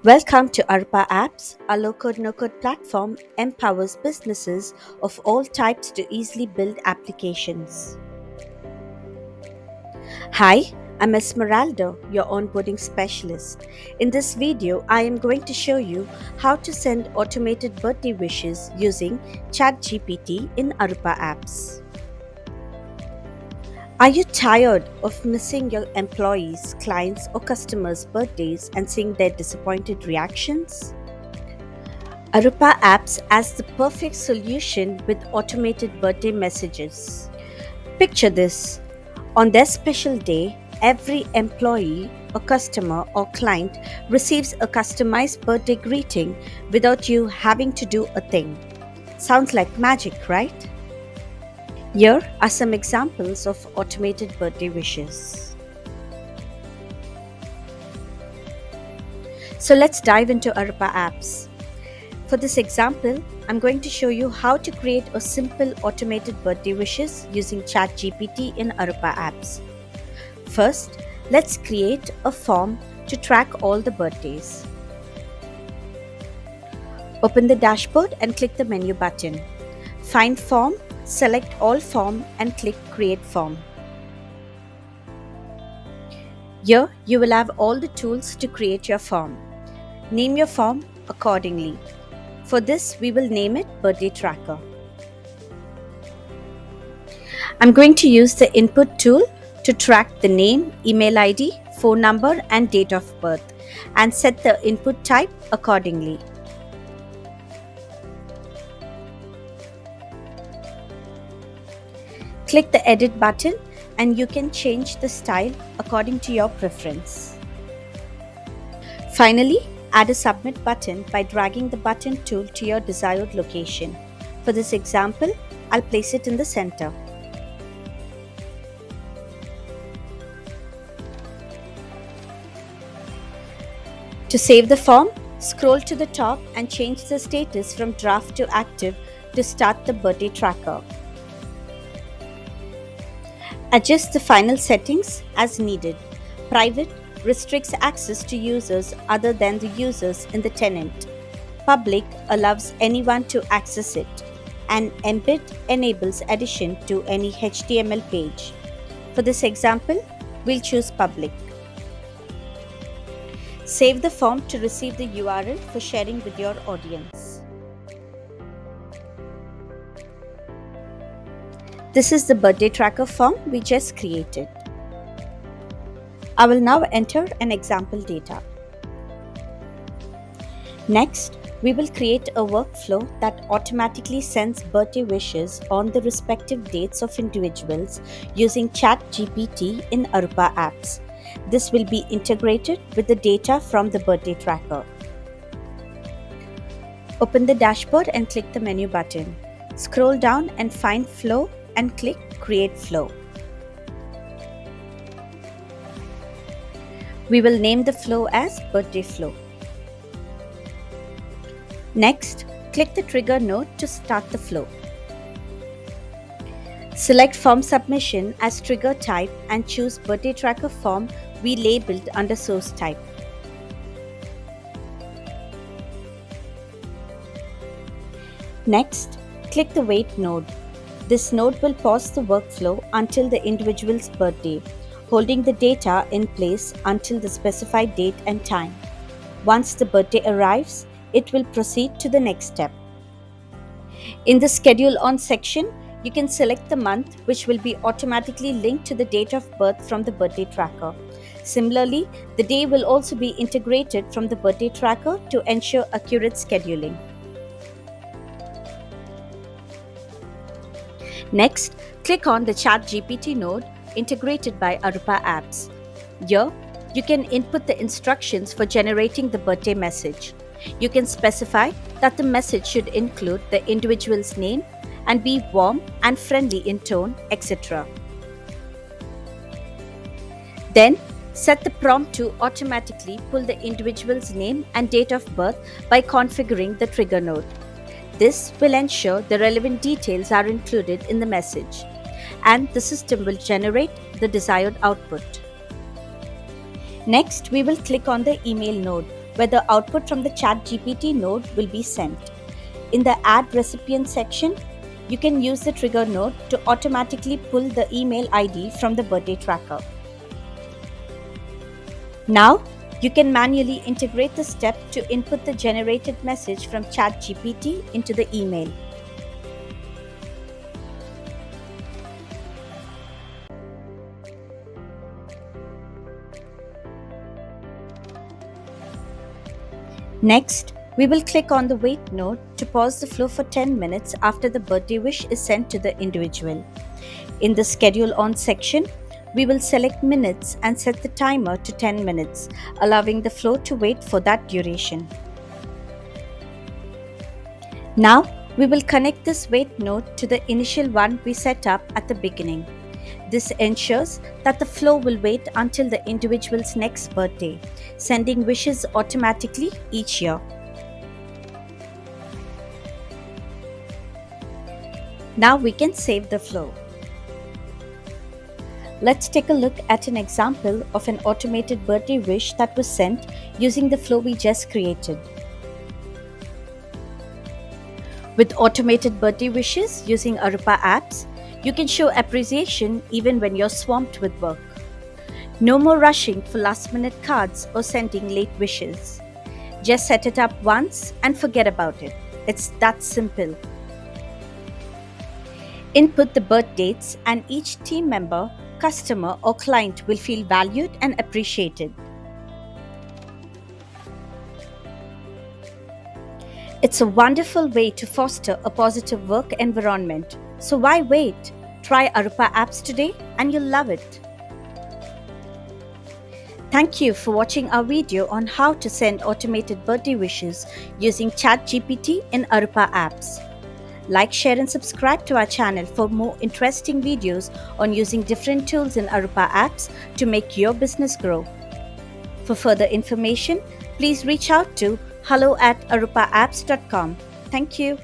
Welcome to Aroopa Apps. Our low-code, no-code platform empowers businesses of all types to easily build applications. Hi, I'm Esmeralda, your onboarding specialist. In this video, I am going to show you how to send automated birthday wishes using ChatGPT in Aroopa Apps. Are you tired of missing your employees, clients, or customers' birthdays and seeing their disappointed reactions? Aroopa Apps as the perfect solution with automated birthday messages. Picture this. On their special day, every employee, or customer, or client receives a customized birthday greeting without you having to do a thing. Sounds like magic, right? Here are some examples of automated birthday wishes. So let's dive into Aroopa Apps. For this example, I'm going to show you how to create a simple automated birthday wishes using ChatGPT in Aroopa Apps. First, let's create a form to track all the birthdays. Open the dashboard and click the menu button. Find Form, select All Form and click Create Form. Here, you will have all the tools to create your form. Name your form accordingly. For this, we will name it Birthday Tracker. I'm going to use the Input tool to track the name, email ID, phone number, and date of birth, and set the input type accordingly. Click the Edit button, and you can change the style according to your preference. Finally, add a Submit button by dragging the button tool to your desired location. For this example, I'll place it in the center. To save the form, scroll to the top and change the status from draft to active to start the birthday tracker. Adjust the final settings as needed. Private restricts access to users other than the users in the tenant. Public allows anyone to access it. And Embed enables addition to any HTML page. For this example, we'll choose Public. Save the form to receive the URL for sharing with your audience. This is the birthday tracker form we just created. I will now enter an example data. Next, we will create a workflow that automatically sends birthday wishes on the respective dates of individuals using ChatGPT in Aroopa Apps. This will be integrated with the data from the birthday tracker. Open the dashboard and click the menu button. Scroll down and find Flow and click Create Flow. We will name the flow as Birthday Flow. Next, click the trigger node to start the flow. Select Form Submission as trigger type and choose Birthday Tracker Form we labeled under source type. Next, click the Wait node. This node will pause the workflow until the individual's birthday, holding the data in place until the specified date and time. Once the birthday arrives, it will proceed to the next step. In the Schedule On section, you can select the month, which will be automatically linked to the date of birth from the birthday tracker. Similarly, the day will also be integrated from the birthday tracker to ensure accurate scheduling. Next, click on the ChatGPT node integrated by Aroopa Apps. Here, you can input the instructions for generating the birthday message. You can specify that the message should include the individual's name and be warm and friendly in tone, etc. Then, set the prompt to automatically pull the individual's name and date of birth by configuring the trigger node. This will ensure the relevant details are included in the message, and the system will generate the desired output. Next, we will click on the email node, where the output from the ChatGPT node will be sent. In the Add Recipient section, you can use the trigger node to automatically pull the email ID from the birthday tracker. Now, you can manually integrate the step to input the generated message from ChatGPT into the email. Next, we will click on the Wait node to pause the flow for 10 minutes after the birthday wish is sent to the individual. In the Schedule On section, we will select minutes and set the timer to 10 minutes, allowing the flow to wait for that duration. Now, we will connect this wait node to the initial one we set up at the beginning. This ensures that the flow will wait until the individual's next birthday, sending wishes automatically each year. Now we can save the flow. Let's take a look at an example of an automated birthday wish that was sent using the flow we just created. With automated birthday wishes using Aroopa Apps, you can show appreciation even when you're swamped with work. No more rushing for last-minute cards or sending late wishes. Just set it up once and forget about it. It's that simple. Input the birth dates and each team member, customer or client will feel valued and appreciated. It's a wonderful way to foster a positive work environment. So why wait? Try Aroopa Apps today and you'll love it. Thank you for watching our video on how to send automated birthday wishes using ChatGPT in Aroopa Apps. Like, share and subscribe to our channel for more interesting videos on using different tools in Aroopa Apps to make your business grow. For further information, please reach out to hello@aroopaapps.com. Thank you.